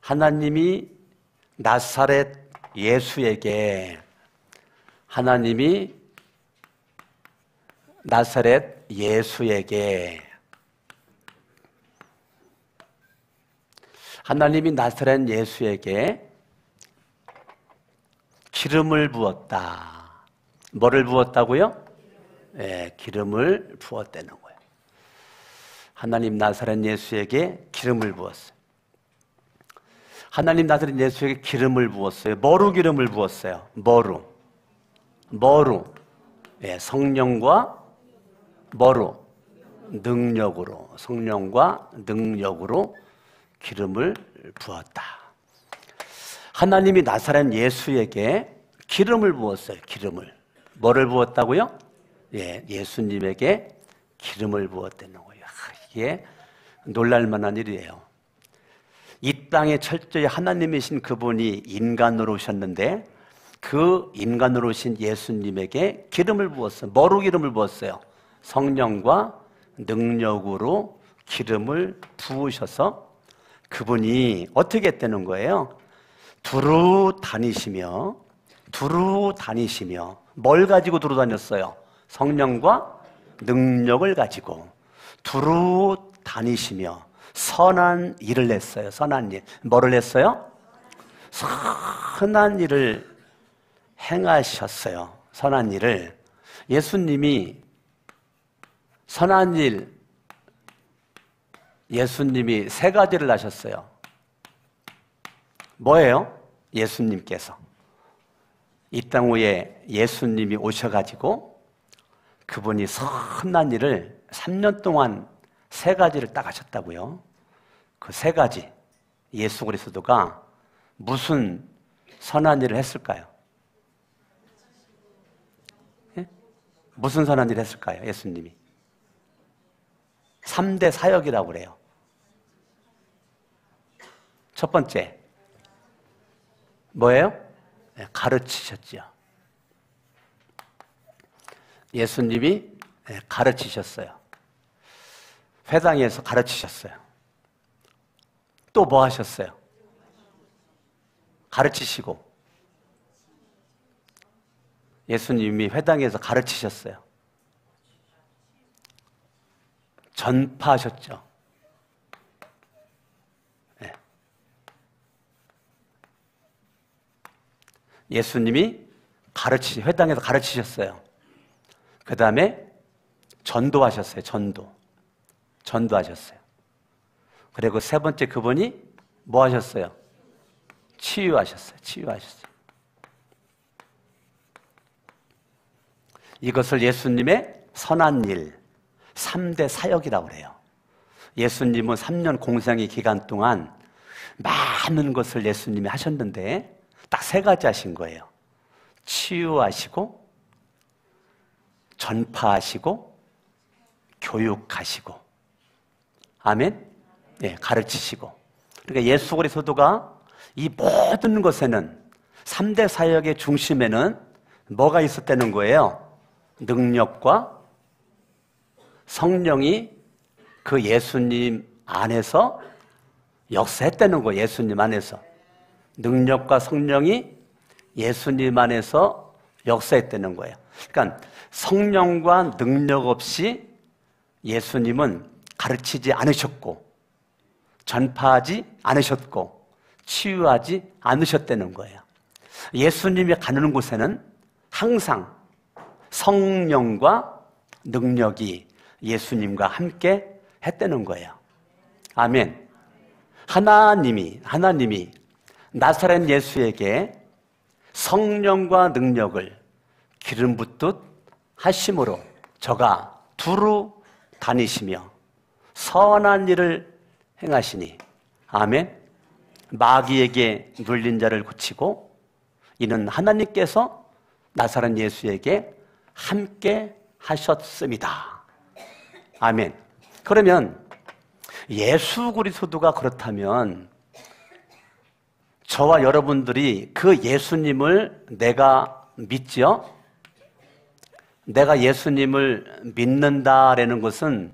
하나님이 나사렛 예수에게 하나님이 나사렛 예수에게 기름을 부었다. 뭐를 부었다고요? 네, 기름을 부었다는 거예요. 하나님 나사렛 예수에게 기름을 부었어요. 하나님 나사렛 예수에게 기름을 부었어요. 뭐로 기름을 부었어요? 뭐로? 네, 성령과 뭐로? 능력으로. 성령과 능력으로 기름을 부었다. 하나님이 나사렛 예수에게 기름을 부었어요. 기름을. 뭐를 부었다고요? 예, 예수님에게 기름을 부었다는 거예요. 이게 놀랄만한 일이에요. 이 땅에 철저히 하나님이신 그분이 인간으로 오셨는데 그 인간으로 오신 예수님에게 기름을 부었어요. 뭐로 기름을 부었어요? 성령과 능력으로 기름을 부으셔서 그분이 어떻게 했다는 거예요? 두루 다니시며 뭘 가지고 두루 다녔어요? 성령과 능력을 가지고 두루 다니시며 선한 일을 했어요. 선한 일. 뭐를 했어요? 선한 일을 행하셨어요. 선한 일을. 예수님이 선한 일, 예수님이 세 가지를 하셨어요. 뭐예요? 예수님께서 이 땅 위에 예수님이 오셔가지고 그분이 선한 일을 3년 동안 세 가지를 딱 하셨다고요. 그 세 가지 예수 그리스도가 무슨 선한 일을 했을까요? 예? 무슨 선한 일을 했을까요? 예수님이 3대 사역이라고 그래요. 첫 번째 뭐예요? 가르치셨죠. 예수님이 가르치셨어요. 회당에서 가르치셨어요. 또 뭐 하셨어요? 가르치시고. 예수님이 회당에서 가르치셨어요. 전파하셨죠. 네. 예수님이 회당에서 가르치셨어요. 그 다음에 전도하셨어요. 전도하셨어요. 그리고 세 번째 그분이 뭐 하셨어요? 치유하셨어요. 이것을 예수님의 선한 일, 3대 사역이라고 그래요. 예수님은 3년 공생의 기간 동안 많은 것을 예수님이 하셨는데 딱 세 가지 하신 거예요. 치유하시고, 전파하시고, 교육하시고. 아멘? 네, 가르치시고. 그러니까 예수 그리스도가 이 모든 것에는 3대 사역의 중심에는 뭐가 있었다는 거예요? 능력과 성령이 그 예수님 안에서 역사했다는 거예요. 예수님 안에서. 능력과 성령이 예수님 안에서 역사했다는 거예요. 그러니까 성령과 능력 없이 예수님은 가르치지 않으셨고 전파하지 않으셨고 치유하지 않으셨다는 거예요. 예수님이 가는 곳에는 항상 성령과 능력이 예수님과 함께 했다는 거예요. 아멘. 하나님이 나사렛 예수에게 성령과 능력을 기름 붓듯 하심으로 저가 두루 다니시며 선한 일을 행하시니. 아멘. 마귀에게 눌린 자를 고치고 이는 하나님께서 나사렛 예수에게 함께 하셨습니다. 아멘. 그러면 예수 그리스도가 그렇다면 저와 여러분들이 그 예수님을 내가 믿지요? 내가 예수님을 믿는다라는 것은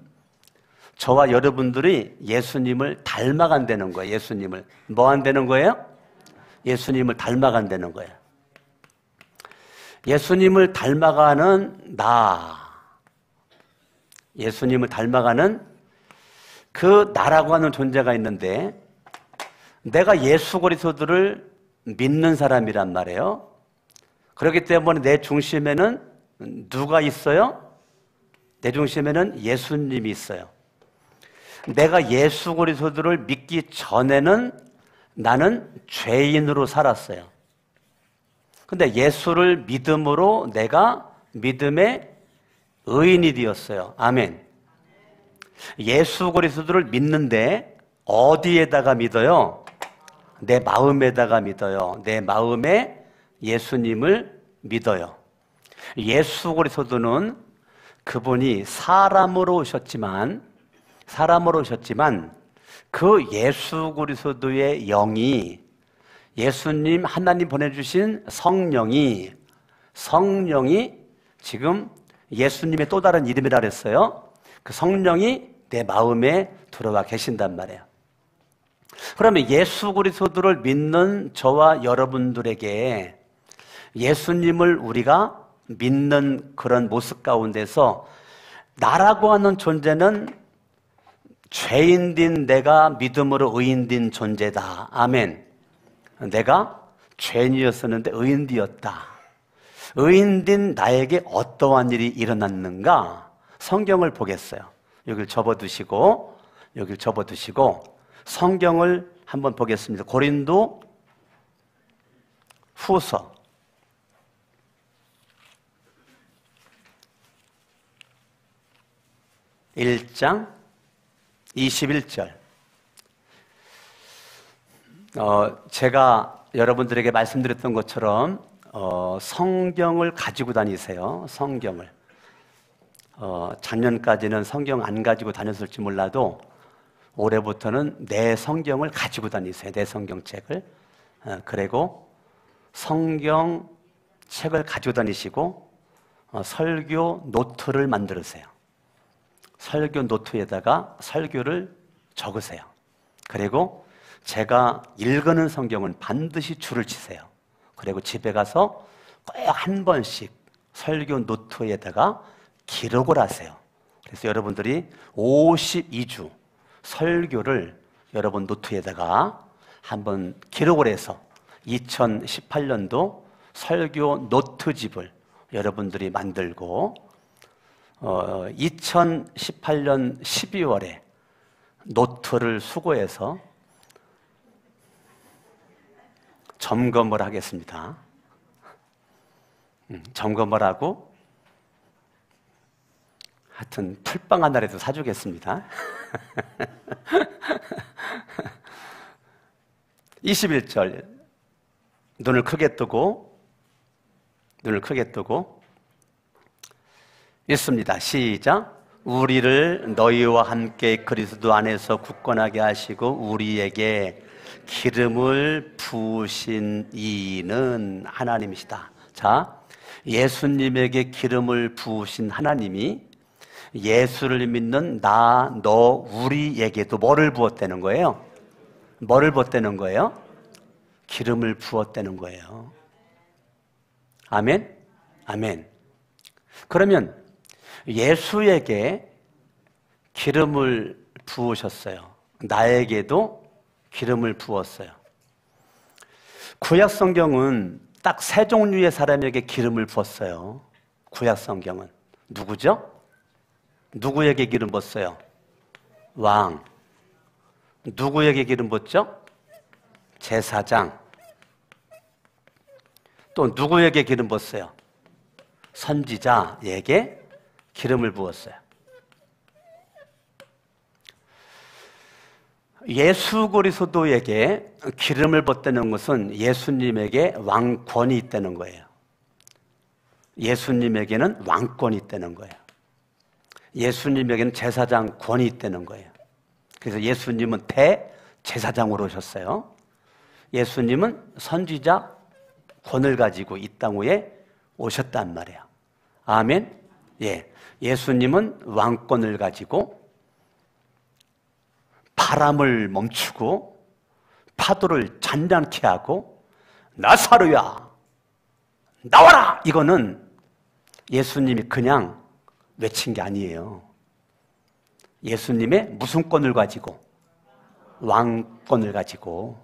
저와 여러분들이 예수님을 닮아간다는 거예요. 예수님을 뭐 한다는 거예요? 예수님을 닮아간다는 거예요. 예수님을 닮아가는 나, 예수님을 닮아가는 그 나라고 하는 존재가 있는데, 내가 예수 그리스도를 믿는 사람이란 말이에요. 그렇기 때문에 내 중심에는 누가 있어요? 내 중심에는 예수님이 있어요. 내가 예수 그리스도를 믿기 전에는 나는 죄인으로 살았어요. 근데 예수를 믿음으로 내가 믿음의 의인이 되었어요. 아멘. 예수 그리스도를 믿는데 어디에다가 믿어요? 내 마음에다가 믿어요. 내 마음에 예수님을 믿어요. 예수 그리스도는 그분이 사람으로 오셨지만 그 예수 그리스도의 영이, 예수님 하나님 보내주신 성령이 지금 예수님의 또 다른 이름이라 그랬어요. 그 성령이 내 마음에 들어와 계신단 말이에요. 그러면 예수 그리스도를 믿는 저와 여러분들에게 예수님을 우리가 믿는 그런 모습 가운데서 나라고 하는 존재는 죄인된 내가 믿음으로 의인된 존재다. 아멘. 내가 죄인이었었는데 의인되었다. 의인된 나에게 어떠한 일이 일어났는가? 성경을 보겠어요. 여기를 접어두시고 성경을 한번 보겠습니다. 고린도 후서 1장 21절. 제가 여러분들에게 말씀드렸던 것처럼 성경을 가지고 다니세요. 성경을. 작년까지는 성경 안 가지고 다녔을지 몰라도 올해부터는 내 성경을 가지고 다니세요. 내 성경책을. 그리고 성경책을 가지고 다니시고 설교 노트를 만들으세요. 설교 노트에다가 설교를 적으세요. 그리고 제가 읽는 성경은 반드시 줄을 치세요. 그리고 집에 가서 꼭 한 번씩 설교 노트에다가 기록을 하세요. 그래서 여러분들이 52주 설교를 여러분 노트에다가 한번 기록을 해서 2018년도 설교 노트집을 여러분들이 만들고 2018년 12월에 노트를 수거해서 점검을 하겠습니다. 점검을 하고 하여튼 풀빵 하나라도 사주겠습니다. 21절 눈을 크게 뜨고 읽습니다. 시작. 우리를 너희와 함께 그리스도 안에서 굳건하게 하시고 우리에게 기름을 부으신 이는 하나님이시다. 자, 예수님에게 기름을 부으신 하나님이 예수를 믿는 나, 너, 우리에게도 뭐를 부었다는 거예요? 뭐를 부었다는 거예요? 기름을 부었다는 거예요. 아멘? 아멘. 그러면 예수에게 기름을 부으셨어요. 나에게도 기름을 부었어요. 구약 성경은 딱 세 종류의 사람에게 기름을 부었어요. 구약 성경은 누구죠? 누구에게 기름 부었어요? 왕. 누구에게 기름 부었죠? 제사장. 또 누구에게 기름 부었어요? 선지자에게 기름을 부었어요. 예수 그리스도에게 기름을 붓다는 것은 예수님에게 왕권이 있다는 거예요. 예수님에게는 왕권이 있다는 거예요. 예수님에게는 제사장 권이 있다는 거예요. 그래서 예수님은 대제사장으로 오셨어요. 예수님은 선지자 권을 가지고 이 땅 위에 오셨단 말이에요. 아멘? 예. 예수님은 왕권을 가지고 바람을 멈추고 파도를 잔잔케 하고 나사로야 나와라! 이거는 예수님이 그냥 외친 게 아니에요. 예수님의 무슨 권을 가지고? 왕권을 가지고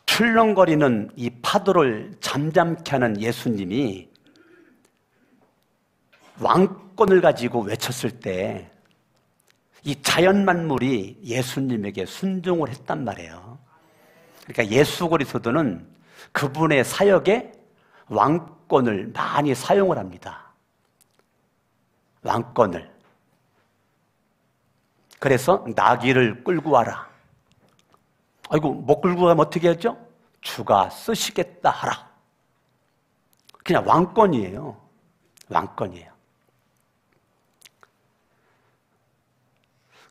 출렁거리는 이 파도를 잠잠케 하는 예수님이 왕권을 가지고 외쳤을 때 이 자연 만물이 예수님에게 순종을 했단 말이에요. 그러니까 예수 그리스도는 그분의 사역에 왕권을 많이 사용을 합니다. 왕권을. 그래서 나귀를 끌고 와라. 아이고, 못 끌고 가면 어떻게 하죠? 주가 쓰시겠다 하라. 그냥 왕권이에요. 왕권이에요.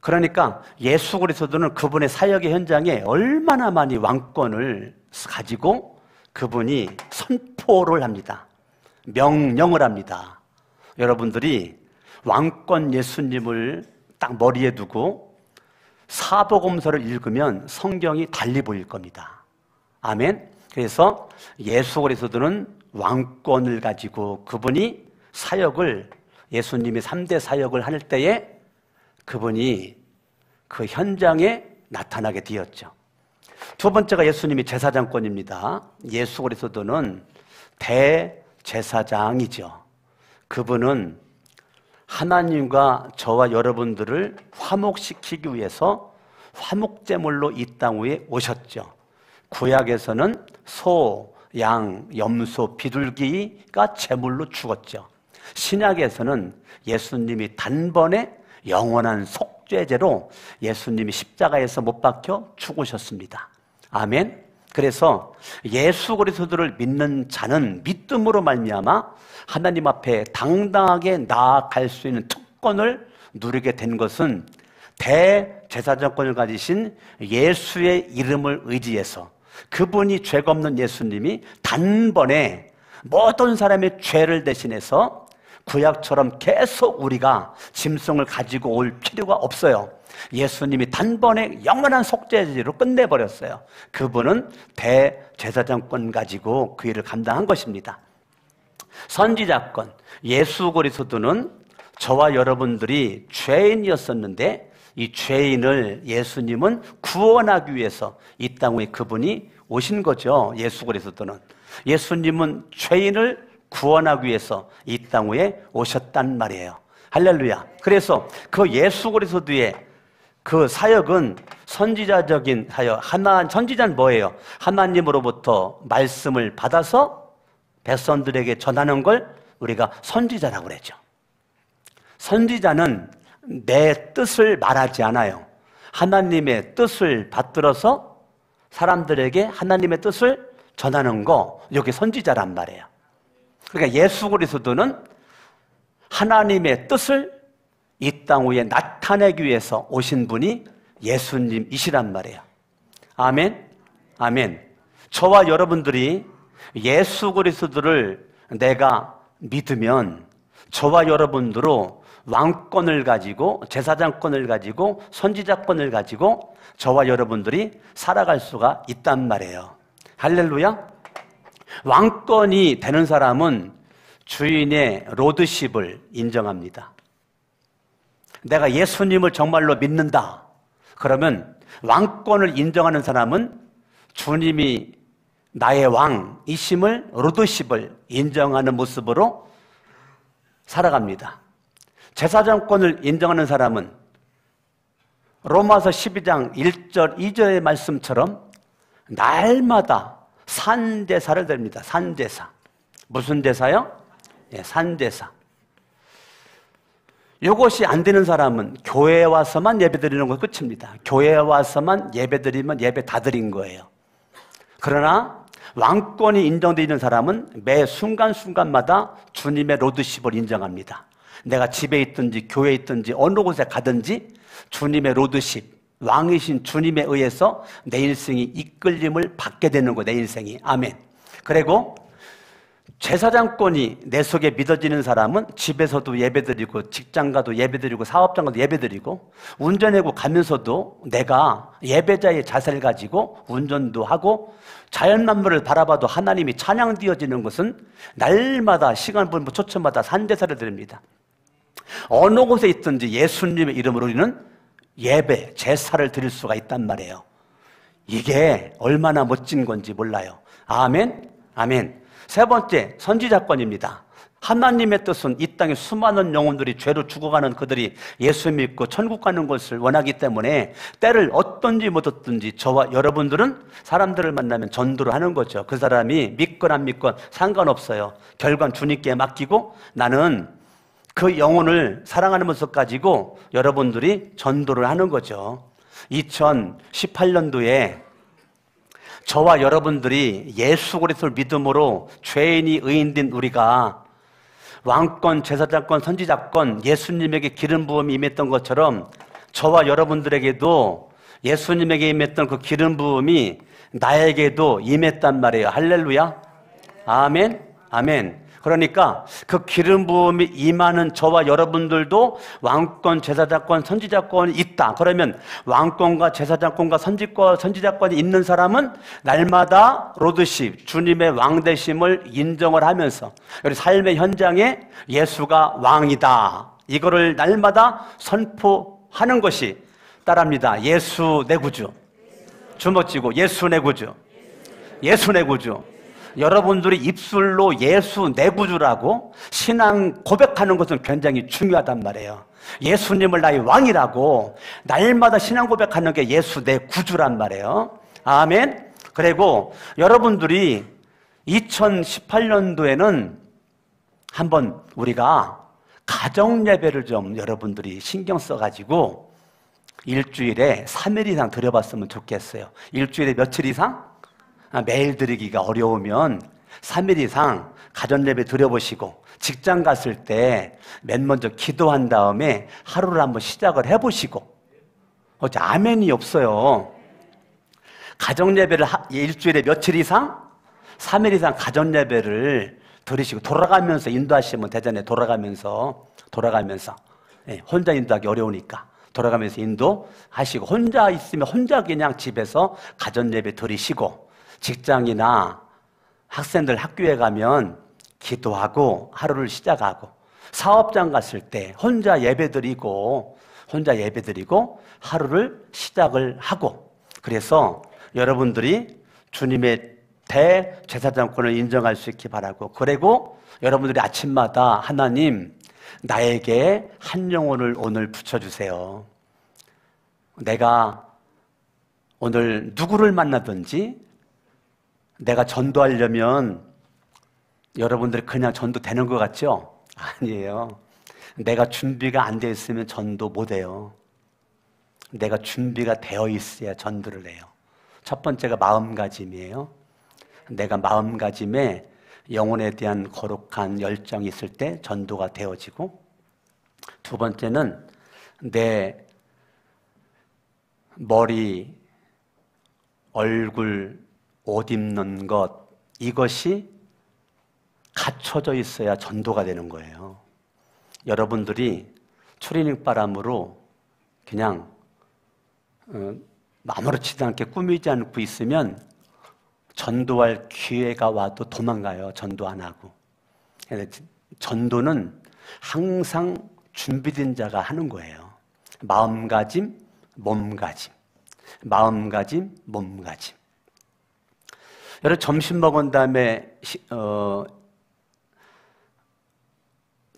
그러니까 예수 그리스도는 그분의 사역의 현장에 얼마나 많이 왕권을 가지고 그분이 선포를 합니다. 명령을 합니다. 여러분들이 왕권 예수님을 딱 머리에 두고 사복음서를 읽으면 성경이 달리 보일 겁니다. 아멘. 그래서 예수 그리스도는 왕권을 가지고 그분이 사역을 예수님이 3대 사역을 할 때에 그분이 그 현장에 나타나게 되었죠. 두 번째가 예수님이 제사장권입니다. 예수 그리스도는 대제사장이죠. 그분은 하나님과 저와 여러분들을 화목시키기 위해서 화목제물로 이 땅 위에 오셨죠. 구약에서는 소, 양, 염소, 비둘기가 제물로 죽었죠. 신약에서는 예수님이 단번에 영원한 속죄제로 예수님이 십자가에서 못 박혀 죽으셨습니다. 아멘. 그래서 예수 그리스도를 믿는 자는 믿음으로 말미암아 하나님 앞에 당당하게 나아갈 수 있는 특권을 누리게 된 것은 대제사장권을 가지신 예수의 이름을 의지해서 그분이 죄가 없는 예수님이 단번에 모든 사람의 죄를 대신해서 구약처럼 계속 우리가 짐승을 가지고 올 필요가 없어요. 예수님이 단번에 영원한 속죄제로 끝내버렸어요. 그분은 대제사장권 가지고 그 일을 감당한 것입니다. 선지자권, 예수 그리스도는 저와 여러분들이 죄인이었었는데 이 죄인을 예수님은 구원하기 위해서 이 땅 위에 그분이 오신 거죠. 예수 그리스도는. 예수님은 죄인을 구원하기 위해서 이 땅 위에 오셨단 말이에요. 할렐루야. 그래서 그 예수 그리스도의 그 사역은 선지자적인 사역. 선지자는 뭐예요? 하나님으로부터 말씀을 받아서 백성들에게 전하는 걸 우리가 선지자라고 그러죠. 선지자는 내 뜻을 말하지 않아요. 하나님의 뜻을 받들어서 사람들에게 하나님의 뜻을 전하는 거, 이게 선지자란 말이에요. 그러니까 예수 그리스도는 하나님의 뜻을 이 땅 위에 나타내기 위해서 오신 분이 예수님이시란 말이에요. 아멘. 아멘. 저와 여러분들이 예수 그리스도를 내가 믿으면 저와 여러분들로 왕권을 가지고 제사장권을 가지고 선지자권을 가지고 저와 여러분들이 살아갈 수가 있단 말이에요. 할렐루야. 왕권이 되는 사람은 주인의 로드십을 인정합니다. 내가 예수님을 정말로 믿는다. 그러면 왕권을 인정하는 사람은 주님이 나의 왕이심을, 로드십을 인정하는 모습으로 살아갑니다. 제사장권을 인정하는 사람은 로마서 12장 1절 2절의 말씀처럼 날마다 산제사를 드립니다. 산제사. 무슨 제사요? 예, 산제사. 이것이 안 되는 사람은 교회에 와서만 예배 드리는 것 끝입니다. 교회에 와서만 예배 드리면 예배 다 드린 거예요. 그러나 왕권이 인정되어 있는 사람은 매 순간순간마다 주님의 로드십을 인정합니다. 내가 집에 있든지 교회에 있든지 어느 곳에 가든지 주님의 로드십, 왕이신 주님에 의해서 내 인생이 이끌림을 받게 되는 거예요. 내 인생이. 아멘. 그리고 제사장권이 내 속에 믿어지는 사람은 집에서도 예배드리고 직장 가도 예배드리고 사업장 가도 예배드리고 운전하고 가면서도 내가 예배자의 자세를 가지고 운전도 하고 자연 만물을 바라봐도 하나님이 찬양되어지는 것은 날마다 시간분부 초점마다 산제사를 드립니다. 어느 곳에 있든지 예수님의 이름으로 우리는 예배, 제사를 드릴 수가 있단 말이에요. 이게 얼마나 멋진 건지 몰라요. 아멘, 아멘. 세 번째, 선지자권입니다. 하나님의 뜻은 이 땅에 수많은 영혼들이 죄로 죽어가는 그들이 예수 믿고 천국 가는 것을 원하기 때문에 때를 어떤지 못 얻든지 저와 여러분들은 사람들을 만나면 전도를 하는 거죠. 그 사람이 믿건 안 믿건 상관없어요. 결과는 주님께 맡기고 나는 그 영혼을 사랑하는 모습 가지고 여러분들이 전도를 하는 거죠. 2018년도에 저와 여러분들이 예수 그리스도를 믿음으로 죄인이 의인된 우리가 왕권, 제사장권, 선지자권, 예수님에게 기름 부음이 임했던 것처럼 저와 여러분들에게도 예수님에게 임했던 그 기름 부음이 나에게도 임했단 말이에요. 할렐루야. 아멘. 아멘. 그러니까 그 기름 부음이 임하는 저와 여러분들도 왕권, 제사장권, 선지자권이 있다. 그러면 왕권과 제사장권과 선지자권이 있는 사람은 날마다 로드십, 주님의 왕되심을 인정을 하면서 우리 삶의 현장에 예수가 왕이다. 이거를 날마다 선포하는 것이 따라합니다. 예수 내 구주. 주먹 쥐고 예수 내 구주. 예수 내 구주. 여러분들이 입술로 예수 내 구주라고 신앙 고백하는 것은 굉장히 중요하단 말이에요. 예수님을 나의 왕이라고 날마다 신앙 고백하는 게 예수 내 구주란 말이에요. 아멘. 그리고 여러분들이 2018년도에는 한번 우리가 가정 예배를 좀 여러분들이 신경 써가지고 일주일에 3일 이상 드려봤으면 좋겠어요. 일주일에 며칠 이상? 매일 드리기가 어려우면 3일 이상 가정예배 드려보시고 직장 갔을 때 맨 먼저 기도한 다음에 하루를 한번 시작을 해보시고 어째 아멘이 없어요. 가정예배를 일주일에 며칠 이상? 3일 이상 가정예배를 드리시고 돌아가면서 인도하시면 대전에 돌아가면서 혼자 인도하기 어려우니까 돌아가면서 인도하시고 혼자 있으면 혼자 그냥 집에서 가정예배 드리시고 직장이나 학생들 학교에 가면 기도하고 하루를 시작하고 사업장 갔을 때 혼자 예배드리고 하루를 시작을 하고 그래서 여러분들이 주님의 대제사장권을 인정할 수 있기 바라고 그리고 여러분들이 아침마다 하나님 나에게 한 영혼을 오늘 붙여주세요. 내가 오늘 누구를 만나든지 내가 전도하려면 여러분들이 그냥 전도되는 것 같죠? 아니에요. 내가 준비가 안 돼 있으면 전도 못 해요. 내가 준비가 되어 있어야 전도를 해요. 첫 번째가 마음가짐이에요. 내가 마음가짐에 영혼에 대한 거룩한 열정이 있을 때 전도가 되어지고 두 번째는 내 머리, 얼굴, 옷 입는 것 이것이 갖춰져 있어야 전도가 되는 거예요. 여러분들이 추리닝 바람으로 그냥 아무렇지도 않게 꾸미지 않고 있으면 전도할 기회가 와도 도망가요. 전도 안 하고. 전도는 항상 준비된 자가 하는 거예요. 마음가짐, 몸가짐. 마음가짐, 몸가짐. 여러분 점심 먹은 다음에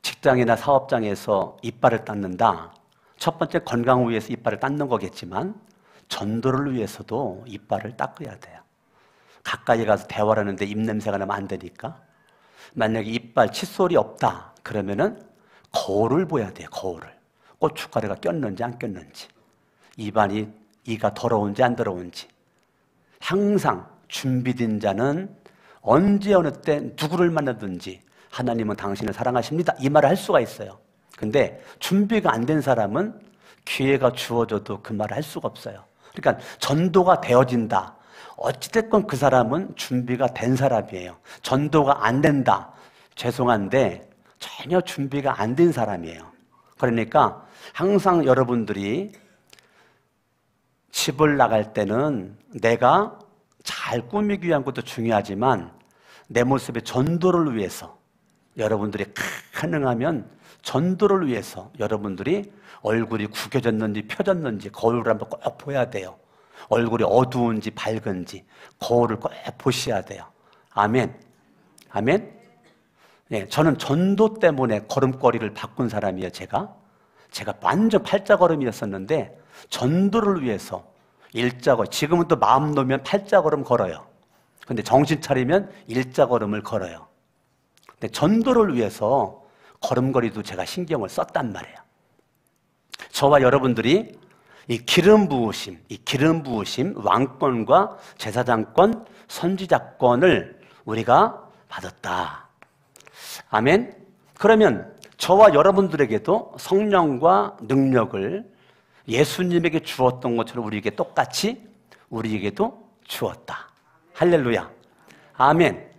직장이나 사업장에서 이빨을 닦는다. 첫 번째 건강을 위해서 이빨을 닦는 거겠지만 전도를 위해서도 이빨을 닦아야 돼요. 가까이 가서 대화를 하는데 입냄새가 나면 안 되니까 만약에 이빨 칫솔이 없다 그러면은 거울을 보야 돼요. 거울을. 고춧가루가 꼈는지 안 꼈는지 이가 더러운지 안 더러운지 항상 준비된 자는 언제 어느 때 누구를 만나든지 하나님은 당신을 사랑하십니다. 이 말을 할 수가 있어요. 근데 준비가 안 된 사람은 기회가 주어져도 그 말을 할 수가 없어요. 그러니까 전도가 되어진다. 어찌됐건 그 사람은 준비가 된 사람이에요. 전도가 안 된다. 죄송한데 전혀 준비가 안 된 사람이에요. 그러니까 항상 여러분들이 집을 나갈 때는 내가 잘 꾸미기 위한 것도 중요하지만 내 모습의 전도를 위해서 여러분들이 가능하면 전도를 위해서 여러분들이 얼굴이 구겨졌는지 펴졌는지 거울을 한번 꼭 보여야 돼요. 얼굴이 어두운지 밝은지 거울을 꼭 보셔야 돼요. 아멘. 아멘. 네, 저는 전도 때문에 걸음걸이를 바꾼 사람이에요. 제가 완전 팔자걸음이었었는데 전도를 위해서 일자걸음, 지금은 또 마음 놓으면 팔자걸음 걸어요. 근데 정신 차리면 일자걸음을 걸어요. 근데 전도를 위해서 걸음걸이도 제가 신경을 썼단 말이에요. 저와 여러분들이 이 기름 부으심, 왕권과 제사장권, 선지자권을 우리가 받았다. 아멘. 그러면 저와 여러분들에게도 성령과 능력을 예수님에게 주었던 것처럼 우리에게 똑같이 우리에게도 주었다. 할렐루야. 아멘.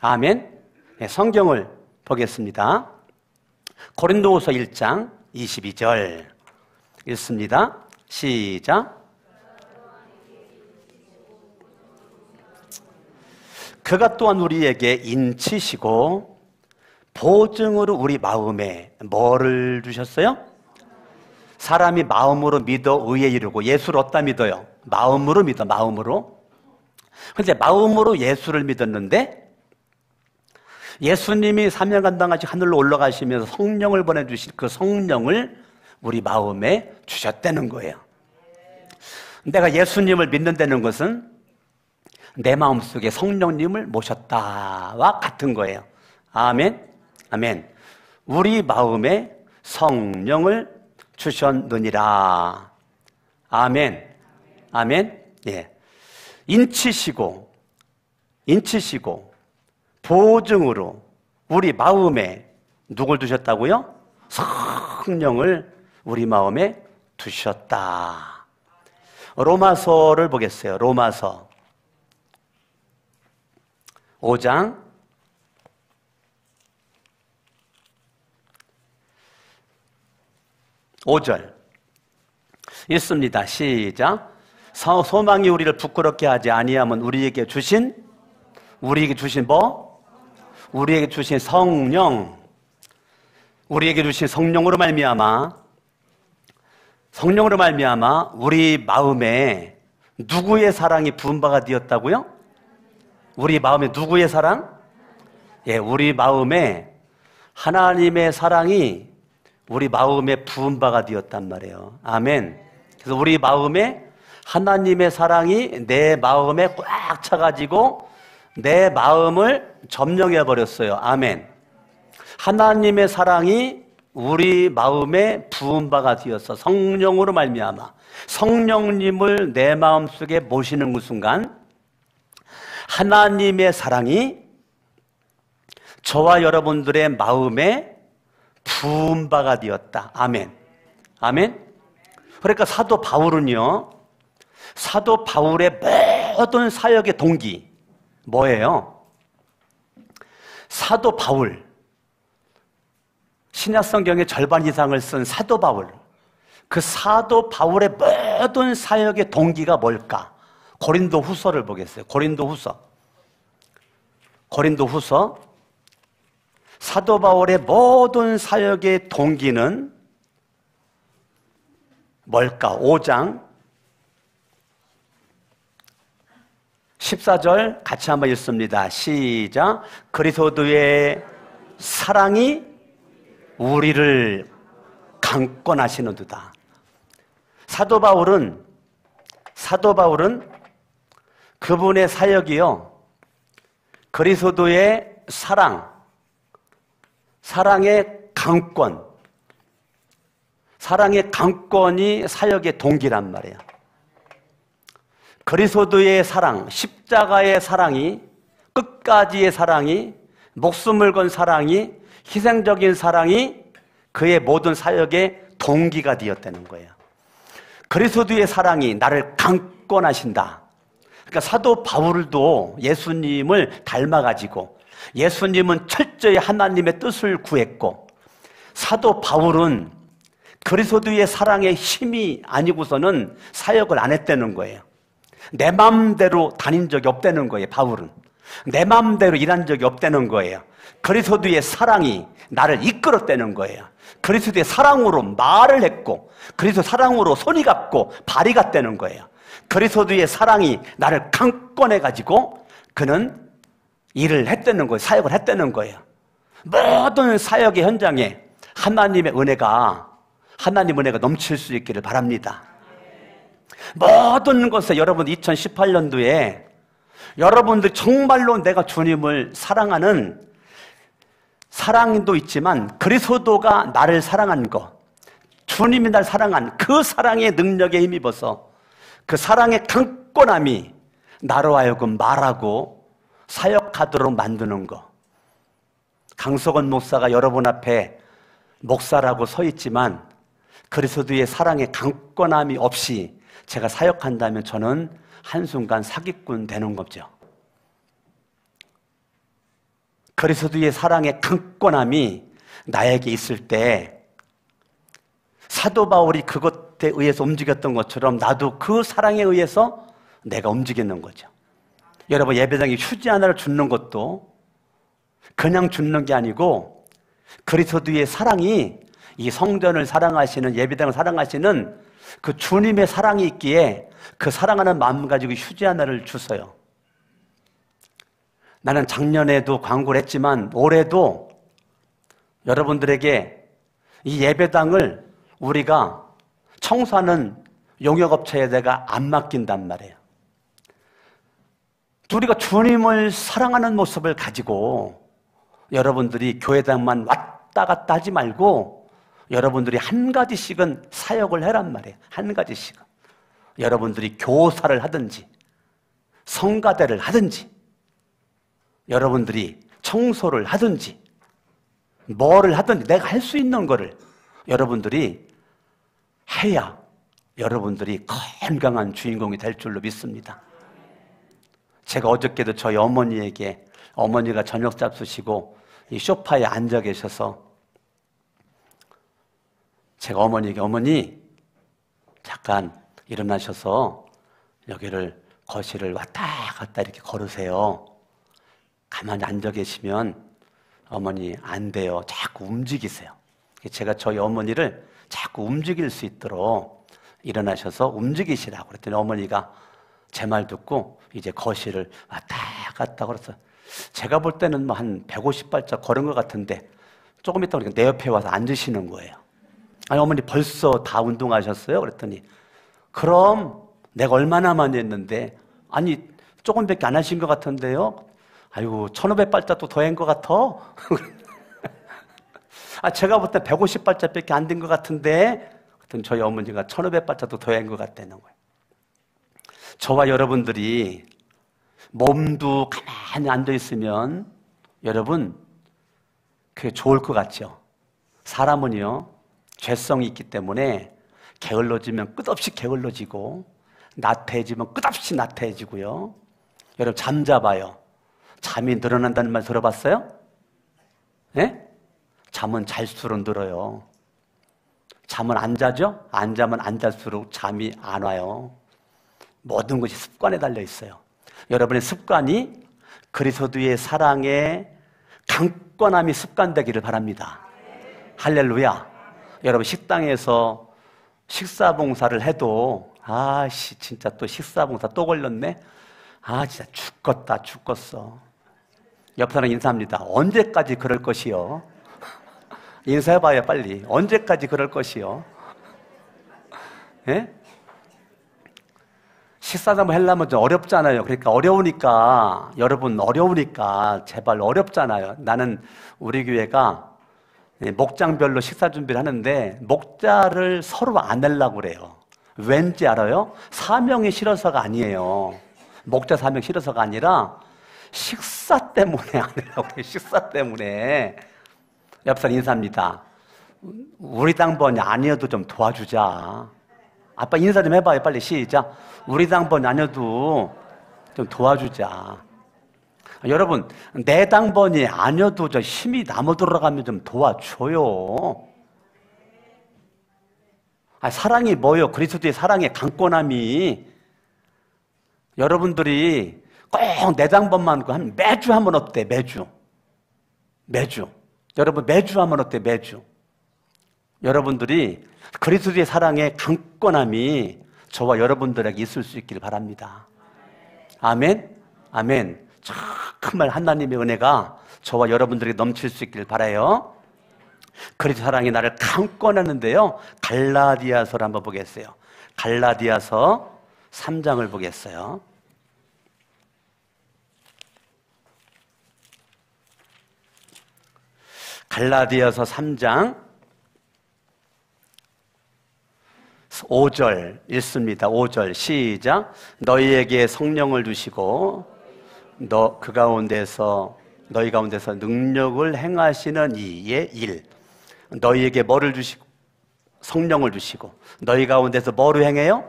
아멘. 네, 성경을 보겠습니다. 고린도후서 1장 22절 읽습니다. 시작. 그가 또한 우리에게 인치시고 보증으로 우리 마음에 뭐를 주셨어요? 사람이 마음으로 믿어 의에 이르고 예수를 어디다 믿어요? 마음으로 믿어, 마음으로. 그런데 마음으로 예수를 믿었는데 예수님이 사명감당하시 하늘로 올라가시면서 성령을 보내주신 그 성령을 우리 마음에 주셨다는 거예요. 내가 예수님을 믿는다는 것은 내 마음속에 성령님을 모셨다와 같은 거예요. 아멘. 아멘. 우리 마음에 성령을 주셨느니라. 아멘. 아멘. 예. 인치시고 보증으로 우리 마음에 누굴 두셨다고요? 성령을 우리 마음에 두셨다. 로마서를 보겠어요. 로마서 5장 5절 읽습니다. 시작. 소망이 우리를 부끄럽게 하지 아니하면 우리에게 주신 뭐? 우리에게 주신 성령, 우리에게 주신 성령으로 말미암아 우리 마음에 누구의 사랑이 부은 바가 되었다고요? 우리 마음에 누구의 사랑? 예, 우리 마음에 하나님의 사랑이 우리 마음에 부은 바가 되었단 말이에요. 아멘. 그래서 우리 마음에 하나님의 사랑이 내 마음에 꽉 차가지고 내 마음을 점령해 버렸어요. 아멘. 하나님의 사랑이 우리 마음에 부은 바가 되어서 성령으로 말미암아 성령님을 내 마음속에 모시는 그 순간 하나님의 사랑이 저와 여러분들의 마음에 부은 바가 되었다. 아멘. 아멘. 그러니까 사도 바울의 모든 사역의 동기 뭐예요? 사도 바울, 신약 성경의 절반 이상을 쓴 사도 바울, 그 사도 바울의 모든 사역의 동기가 뭘까? 고린도 후서를 보겠어요. 고린도 후서 사도 바울의 모든 사역의 동기는 뭘까? 5장 14절 같이 한번 읽습니다. 시작. 그리스도의 사랑이 우리를 강권하시는도다. 사도 바울은 그분의 사역이요, 그리스도의 사랑의 강권이 사역의 동기란 말이에요. 그리스도의 사랑, 십자가의 사랑이, 끝까지의 사랑이, 목숨을 건 사랑이, 희생적인 사랑이 그의 모든 사역의 동기가 되었다는 거예요. 그리스도의 사랑이 나를 강권하신다. 그러니까 사도 바울도 예수님을 닮아가지고 예수님은 철저히 하나님의 뜻을 구했고 사도 바울은 그리스도의 사랑의 힘이 아니고서는 사역을 안 했다는 거예요. 내 마음대로 다닌 적이 없다는 거예요. 바울은 내 마음대로 일한 적이 없다는 거예요. 그리스도의 사랑이 나를 이끌었다는 거예요. 그리스도의 사랑으로 말을 했고 그리스도 사랑으로 손이 갔고 발이 갔다는 거예요. 그리스도의 사랑이 나를 강권해가지고 그는 일을 했다는 거예요. 사역을 했다는 거예요. 모든 사역의 현장에 하나님의 은혜가 넘칠 수 있기를 바랍니다. 모든 것에 여러분 2018년도에 여러분들 정말로 내가 주님을 사랑하는 사랑도 있지만 그리스도가 나를 사랑한 것, 주님이 날 사랑한 그 사랑의 능력에 힘입어서 그 사랑의 강권함이 나로 하여금 말하고 사역하도록 만드는 것. 강석원 목사가 여러분 앞에 목사라고 서 있지만 그리스도의 사랑의 강권함이 없이 제가 사역한다면 저는 한순간 사기꾼 되는 거죠. 그리스도의 사랑의 강권함이 나에게 있을 때 사도 바울이 그것에 의해서 움직였던 것처럼 나도 그 사랑에 의해서 내가 움직이는 거죠. 여러분 예배당에 휴지 하나를 줍는 것도 그냥 줍는 게 아니고 그리스도의 사랑이 이 성전을 사랑하시는 예배당을 사랑하시는 그 주님의 사랑이 있기에 그 사랑하는 마음 가지고 휴지 하나를 주세요. 나는 작년에도 광고를 했지만 올해도 여러분들에게 이 예배당을 우리가 청소하는 용역업체에 내가 안 맡긴단 말이에요. 우리가 주님을 사랑하는 모습을 가지고 여러분들이 교회당만 왔다 갔다 하지 말고 여러분들이 한 가지씩은 사역을 해란 말이에요. 한 가지씩은. 여러분들이 교사를 하든지 성가대를 하든지 여러분들이 청소를 하든지 뭐를 하든지 내가 할 수 있는 거를 여러분들이 해야 여러분들이 건강한 주인공이 될 줄로 믿습니다. 제가 어저께도 저희 어머니에게 어머니가 저녁 잡수시고 이 소파에 앉아 계셔서 제가 어머니에게 어머니 잠깐 일어나셔서 여기를 거실을 왔다 갔다 이렇게 걸으세요. 가만히 앉아 계시면 어머니 안 돼요. 자꾸 움직이세요. 제가 저희 어머니를 자꾸 움직일 수 있도록 일어나셔서 움직이시라고 그랬더니 어머니가 제 말 듣고 이제 거실을 왔다 갔다 걸어서 제가 볼 때는 뭐 한 150발짝 걸은 것 같은데 조금 있다 보니까 내 옆에 와서 앉으시는 거예요. 아니 어머니 벌써 다 운동하셨어요? 그랬더니 그럼 내가 얼마나 많이 했는데 아니 조금밖에 안 하신 것 같은데요? 아이고 1500발짝도 더 한 것 같아? 아 제가 볼 때 150발짝밖에 안 된 것 같은데 그랬더니 저희 어머니가 1500발짝도 더 한 것 같다는 거예요. 저와 여러분들이 몸도 가만히 앉아있으면 여러분 그게 좋을 것 같죠? 사람은요 죄성이 있기 때문에 게을러지면 끝없이 게을러지고 나태해지면 끝없이 나태해지고요. 여러분 잠자봐요. 잠이 늘어난다는 말 들어봤어요? 네? 잠은 잘수록 늘어요. 잠은 안 자죠? 안 자면 안 잘수록 잠이 안 와요. 모든 것이 습관에 달려 있어요. 여러분의 습관이 그리스도의 사랑의 강권함이 습관되기를 바랍니다. 할렐루야. 여러분 식당에서 식사봉사를 해도 아씨 진짜 또 식사봉사 또 걸렸네. 아 진짜 죽겠어. 옆 사람 인사합니다. 언제까지 그럴 것이요? 인사해봐요 빨리. 언제까지 그럴 것이요? 예? 식사도 한번 하려면 좀 어렵잖아요. 그러니까 어려우니까 여러분 어려우니까 제발 어렵잖아요. 나는 우리 교회가 목장별로 식사 준비를 하는데 목자를 서로 안 내려고 그래요. 왠지 알아요? 사명이 싫어서가 아니에요. 목자 사명 싫어서가 아니라 식사 때문에 안 내려고 그래요. 식사 때문에. 옆 사람 인사합니다. 우리 당번이 아니어도 좀 도와주자. 아빠 인사 좀 해봐요 빨리 시작. 우리 당번이 아니어도 좀 도와주자. 여러분, 내당번이 아니어도 저 힘이 남아 돌아가면 좀 도와줘요. 사랑이 뭐요? 그리스도의 사랑의 강권함이. 여러분들이 꼭 내당번만 매주 하면 어때? 매주. 여러분, 매주 하면 어때? 매주. 여러분들이 그리스도의 사랑의 강권함이 저와 여러분들에게 있을 수 있기를 바랍니다. 아멘? 아멘. 정말 하나님의 은혜가 저와 여러분들에게 넘칠 수 있기를 바라요. 그리스도 사랑이 나를 강권하는데요. 갈라디아서를 한번 보겠어요. 갈라디아서 3장을 보겠어요. 갈라디아서 3장 5절 읽습니다. 5절 시작. 너희에게 성령을 주시고 너희 가운데서 능력을 행하시는 이의 일. 너희에게 뭐를 주시고? 성령을 주시고 너희 가운데서 뭐를 행해요?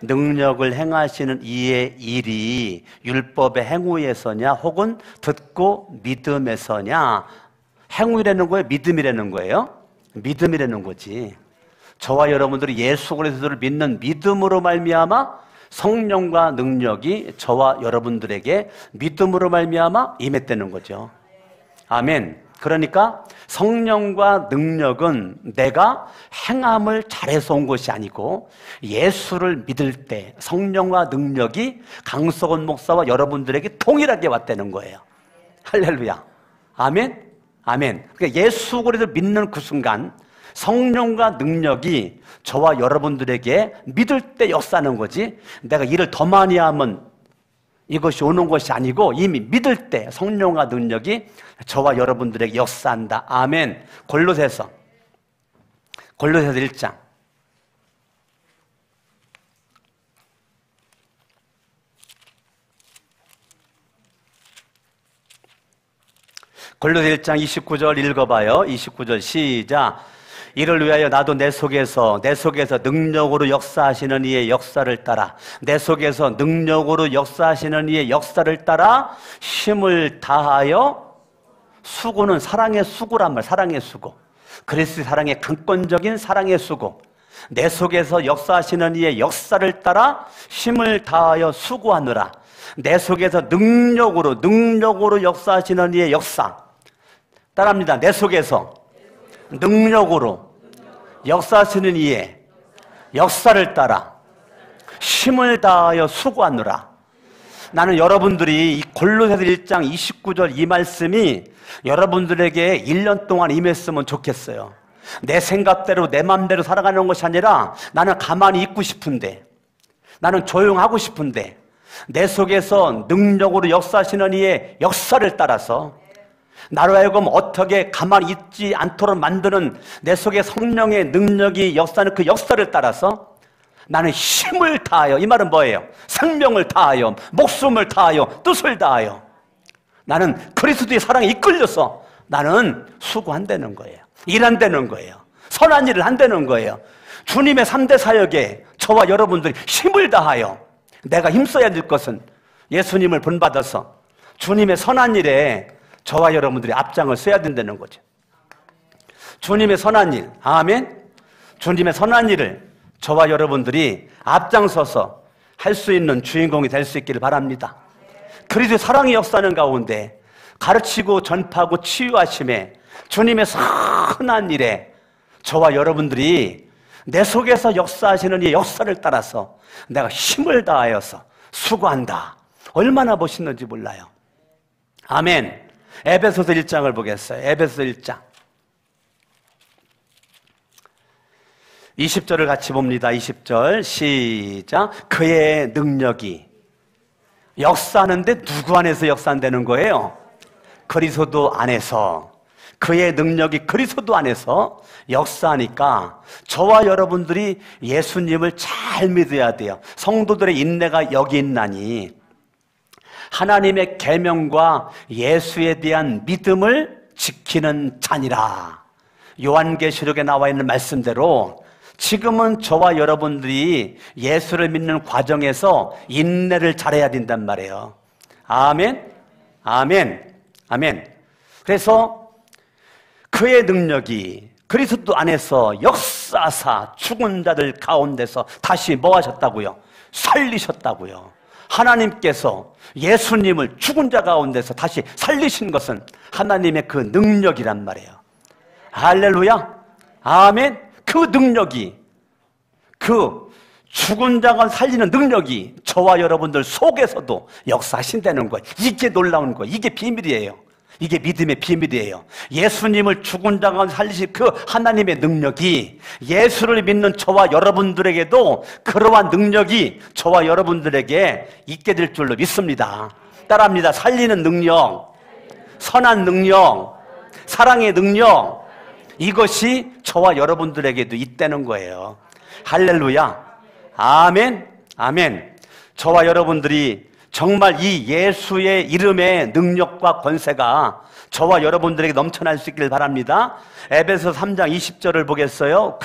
능력을 행하시는 이의 일이 율법의 행위에서냐 혹은 듣고 믿음에서냐. 행위라는 거예요? 믿음이라는 거예요? 믿음이라는 거지. 저와 여러분들이 예수 그리스도를 믿는 믿음으로 말미암아 성령과 능력이 저와 여러분들에게 믿음으로 말미암아 임했다는 거죠. 아멘. 그러니까 성령과 능력은 내가 행함을 잘해서 온 것이 아니고 예수를 믿을 때 성령과 능력이 강석원 목사와 여러분들에게 동일하게 왔다는 거예요. 할렐루야. 아멘. 아멘. 그러니까 예수 그리스도를 믿는 그 순간 성령과 능력이 저와 여러분들에게 믿을 때 역사하는 거지, 내가 일을 더 많이 하면 이것이 오는 것이 아니고 이미 믿을 때 성령과 능력이 저와 여러분들에게 역사한다. 아멘. 골로새서 1장 골로새 1장 29절 읽어봐요. 29절 시작. 이를 위하여 나도 내 속에서 능력으로 역사하시는 이의 역사를 따라 내 속에서 능력으로 역사하시는 이의 역사를 따라 힘을 다하여 수고는 사랑의 수고란 말. 사랑의 수고. 그리스도의 사랑의 강권적인 사랑의 수고. 내 속에서 역사하시는 이의 역사를 따라 힘을 다하여 수고하느라. 내 속에서 능력으로 역사하시는 이의 역사. 따라합니다. 내 속에서 능력으로 역사하시는 이의 역사를 따라 힘을 다하여 수고하느라. 나는 여러분들이 이 골로새서 1장 29절 이 말씀이 여러분들에게 1년 동안 임했으면 좋겠어요. 내 생각대로 내 마음대로 살아가는 것이 아니라 나는 가만히 있고 싶은데, 나는 조용하고 싶은데 내 속에서 능력으로 역사하시는 이의 역사를 따라서 나로 하여금 어떻게 가만히 있지 않도록 만드는 내 속에 성령의 능력이 역사하는 그 역사를 따라서 나는 힘을 다하여, 이 말은 뭐예요? 생명을 다하여, 목숨을 다하여, 뜻을 다하여 나는 그리스도의 사랑에 이끌려서 나는 수고한다는 거예요. 일한다는 거예요. 선한 일을 한다는 거예요. 주님의 3대 사역에 저와 여러분들이 힘을 다하여 내가 힘써야 될 것은 예수님을 본받아서 주님의 선한 일에 저와 여러분들이 앞장을 써야 된다는 거죠. 주님의 선한 일, 아멘. 주님의 선한 일을 저와 여러분들이 앞장서서 할 수 있는 주인공이 될 수 있기를 바랍니다. 그리스도의 사랑의 역사하는 가운데 가르치고 전파하고 치유하심에 주님의 선한 일에 저와 여러분들이 내 속에서 역사하시는 이 역사를 따라서 내가 힘을 다하여서 수고한다. 얼마나 멋있는지 몰라요. 아멘. 에베소서 1장을 보겠어요. 에베소서 1장 20절을 같이 봅니다. 20절 시작. 그의 능력이 역사하는데 누구 안에서 역사한다는 거예요? 그리스도 안에서. 그의 능력이 그리스도 안에서 역사하니까 저와 여러분들이 예수님을 잘 믿어야 돼요. 성도들의 인내가 여기 있나니 하나님의 계명과 예수에 대한 믿음을 지키는 자니라. 요한계시록에 나와 있는 말씀대로 지금은 저와 여러분들이 예수를 믿는 과정에서 인내를 잘해야 된단 말이에요. 아멘, 아멘, 아멘. 그래서 그의 능력이 그리스도 안에서 역사하사 죽은 자들 가운데서 다시 뭐 하셨다고요? 살리셨다고요. 하나님께서 예수님을 죽은 자 가운데서 다시 살리신 것은 하나님의 그 능력이란 말이에요. 할렐루야, 아멘. 그 능력이, 그 죽은 자가 살리는 능력이 저와 여러분들 속에서도 역사하신다는 거예요. 이게 놀라운 거예요. 이게 비밀이에요. 이게 믿음의 비밀이에요. 예수님을 죽은 자 가운데 살리신 그 하나님의 능력이 예수를 믿는 저와 여러분들에게도 그러한 능력이 저와 여러분들에게 있게 될 줄로 믿습니다. 따라합니다. 살리는 능력, 선한 능력, 사랑의 능력, 이것이 저와 여러분들에게도 있다는 거예요. 할렐루야, 아멘, 아멘. 저와 여러분들이 정말 이 예수의 이름의 능력과 권세가 저와 여러분들에게 넘쳐날 수 있기를 바랍니다. 에베소 3장 20절을 보겠어요.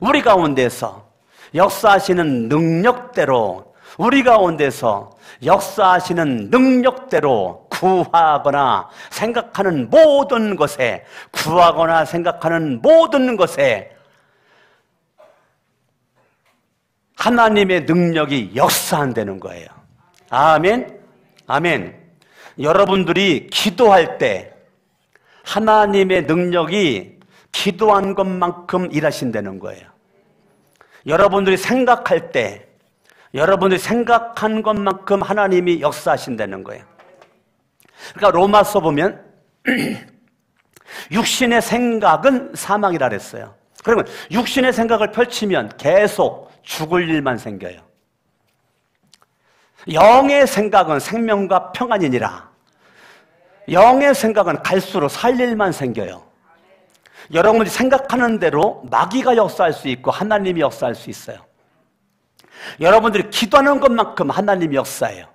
우리 가운데서 역사하시는 능력대로, 우리 가운데서 역사하시는 능력대로 구하거나 생각하는 모든 것에, 구하거나 생각하는 모든 것에 하나님의 능력이 역사한다는 거예요. 아멘, 아멘. 여러분들이 기도할 때 하나님의 능력이 기도한 것만큼 일하신다는 거예요. 여러분들이 생각할 때 여러분들이 생각한 것만큼 하나님이 역사하신다는 거예요. 그러니까 로마서 보면 육신의 생각은 사망이라 그랬어요. 그러면 육신의 생각을 펼치면 계속 죽을 일만 생겨요. 영의 생각은 생명과 평안이니라. 영의 생각은 갈수록 살 일만 생겨요. 여러분들이 생각하는 대로 마귀가 역사할 수 있고 하나님이 역사할 수 있어요. 여러분들이 기도하는 것만큼 하나님이 역사해요.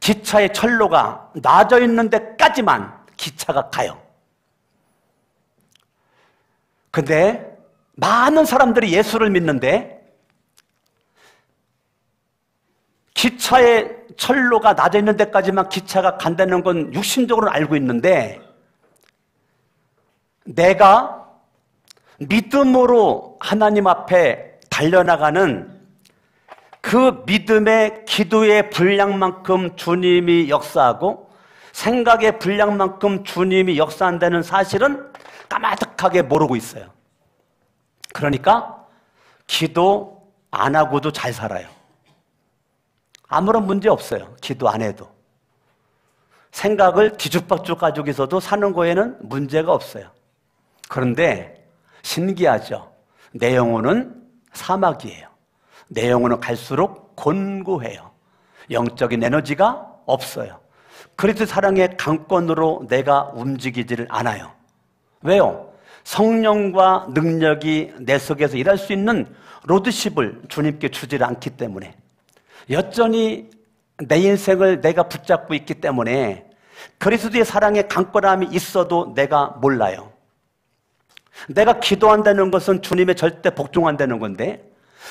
기차의 철로가 놔져 있는 데까지만 기차가 가요. 근데 많은 사람들이 예수를 믿는데 기차의 철로가 놔져 있는 데까지만 기차가 간다는 건 육신적으로는 알고 있는데 내가 믿음으로 하나님 앞에 달려나가는 그 믿음의 기도의 분량만큼 주님이 역사하고 생각의 분량만큼 주님이 역사한다는 사실은 까마득하게 모르고 있어요. 그러니까 기도 안 하고도 잘 살아요. 아무런 문제 없어요. 기도 안 해도. 생각을 뒤죽박죽 가지고 있어도 사는 거에는 문제가 없어요. 그런데 신기하죠. 내 영혼은 사막이에요. 내 영혼은 갈수록 곤고해요. 영적인 에너지가 없어요. 그리스도 사랑의 강권으로 내가 움직이지를 않아요. 왜요? 성령과 능력이 내 속에서 일할 수 있는 로드십을 주님께 주지를 않기 때문에, 여전히 내 인생을 내가 붙잡고 있기 때문에 그리스도의 사랑의 강권함이 있어도 내가 몰라요. 내가 기도한다는 것은 주님의 절대 복종한다는 건데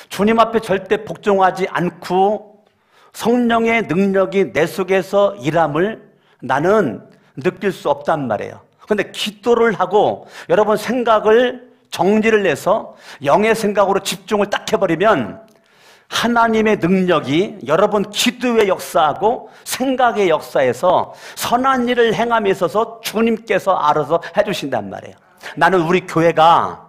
주님 앞에 절대 복종하지 않고 성령의 능력이 내 속에서 일함을 나는 느낄 수 없단 말이에요. 그런데 기도를 하고 여러분 생각을 정리를 해서 영의 생각으로 집중을 딱 해버리면 하나님의 능력이 여러분 기도의 역사하고 생각의 역사에서 선한 일을 행함에 있어서 주님께서 알아서 해주신단 말이에요. 나는 우리 교회가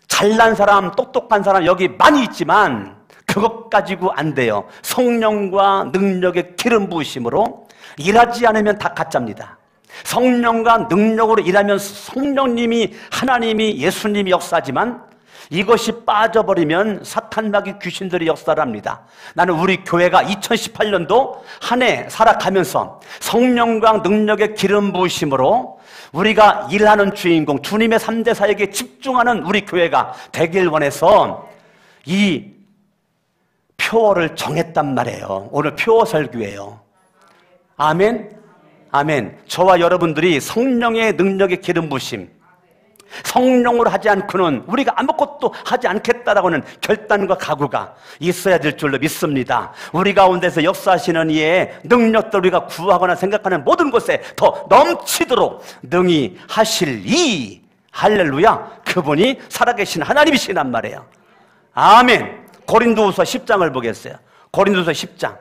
잘난 사람, 똑똑한 사람 여기 많이 있지만 그것 가지고 안 돼요. 성령과 능력의 기름 부으심으로 일하지 않으면 다 가짜입니다. 성령과 능력으로 일하면 성령님이, 하나님이, 예수님이 역사하지만 이것이 빠져버리면 사탄 마귀 귀신들이 역사를 합니다. 나는 우리 교회가 2018년도 한 해 살아가면서 성령과 능력의 기름 부으심으로 우리가 일하는 주인공 주님의 3대 사역에 집중하는 우리 교회가 되길 원해서 이 표어를 정했단 말이에요. 오늘 표어 설교예요. 아멘, 아멘. 저와 여러분들이 성령의 능력의 기름 부으심, 성령으로 하지 않고는 우리가 아무것도 하지 않겠다라고는 결단과 각오가 있어야 될 줄로 믿습니다. 우리 가운데서 역사하시는 이의 능력들 우리가 구하거나 생각하는 모든 것에 더 넘치도록 능히 하실 이 할렐루야, 그분이 살아계신 하나님이시란 말이에요. 아멘. 고린도후서 10장을 보겠어요. 고린도후서 10장.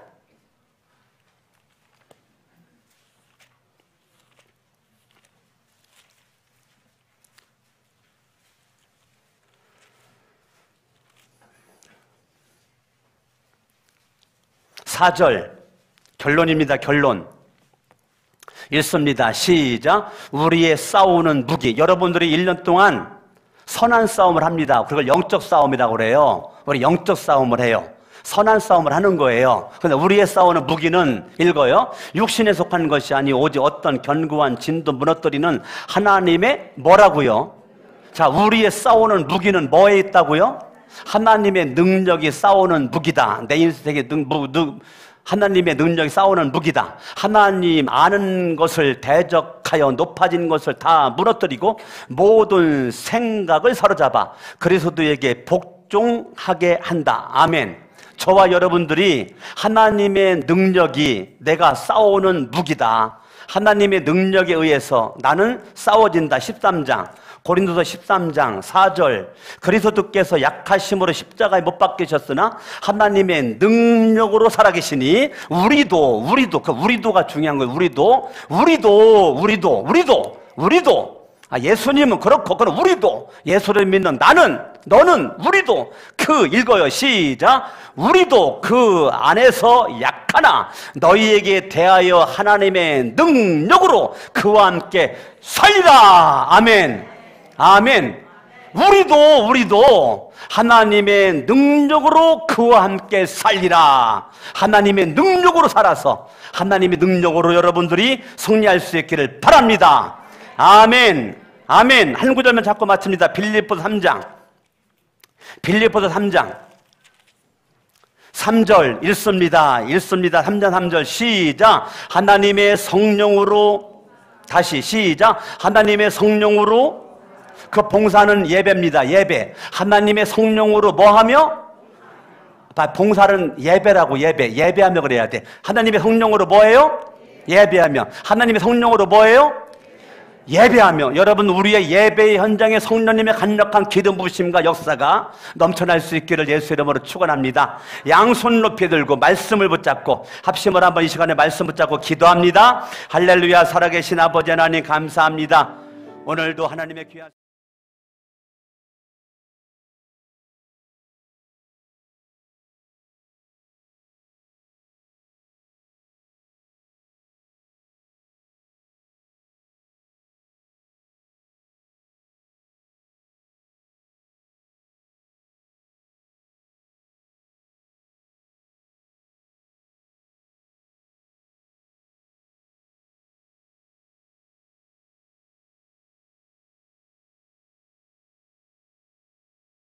(4절) 결론입니다. 결론 읽습니다. 시작. 우리의 싸우는 무기. 여러분들이 1년 동안 선한 싸움을 합니다. 그걸 영적 싸움이라고 그래요. 우리 영적 싸움을 해요. 선한 싸움을 하는 거예요. 그런데 우리의 싸우는 무기는 읽어요. 육신에 속한 것이 아니 오직 어떤 견고한 진도 무너뜨리는 하나님의 뭐라고요? 자, 우리의 싸우는 무기는 뭐에 있다고요? 하나님의 능력이 싸우는 무기다. 내 인생의 하나님의 능력이 싸우는 무기다. 하나님 아는 것을 대적하여 높아진 것을 다 무너뜨리고 모든 생각을 사로잡아 그리스도에게 복종하게 한다. 아멘. 저와 여러분들이 하나님의 능력이 내가 싸우는 무기다. 하나님의 능력에 의해서 나는 싸워진다. 13장 고린도서 13장 4절 그리스도께서 약하심으로 십자가에 못 박히셨으나 하나님의 능력으로 살아계시니 우리도 그 우리도가 중요한 거예요. 우리도 예수님은 그렇고 그럼 우리도 예수를 믿는 나는 너는 우리도 그 읽어요. 시작. 우리도 그 안에서 약하나 너희에게 대하여 하나님의 능력으로 그와 함께 살리라. 아멘. 아멘. 우리도 하나님의 능력으로 그와 함께 살리라. 하나님의 능력으로 살아서 하나님의 능력으로 여러분들이 승리할 수 있기를 바랍니다. 아멘. 아멘. 한 구절만 잡고 마칩니다. 빌립보서 3장 3절 읽습니다. 3장 3절 시작. 하나님의 성령으로 다시 시작. 하나님의 성령으로 그 봉사는 예배입니다. 예배. 하나님의 성령으로 뭐하며? 봉사는 예배라고. 예배하며 그래야 돼. 하나님의 성령으로 뭐예요? 예배하며. 하나님의 성령으로 뭐예요? 예배하며. 여러분, 우리의 예배의 현장에 성령님의 강력한 기름 부으심과 역사가 넘쳐날 수 있기를 예수 이름으로 축원합니다. 양손 높이 들고 말씀을 붙잡고 합심을 한번 이 시간에 말씀 붙잡고 기도합니다. 할렐루야. 살아계신 아버지 하나님 감사합니다. 오늘도 하나님의 귀한